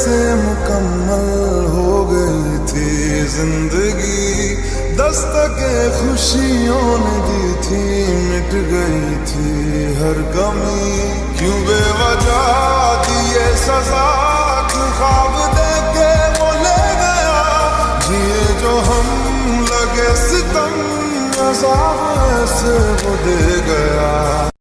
से मुकम्मल हो गई थी जिंदगी, दस्तके खुशियों ने दी थी, मिट गई थी हर गमी। क्यों बेवजह दिए सजा, क्यों ख्वाब देके वो ले गया, जिए जो हम लगे सितम, अज़ाब ऐसे वो दे गया।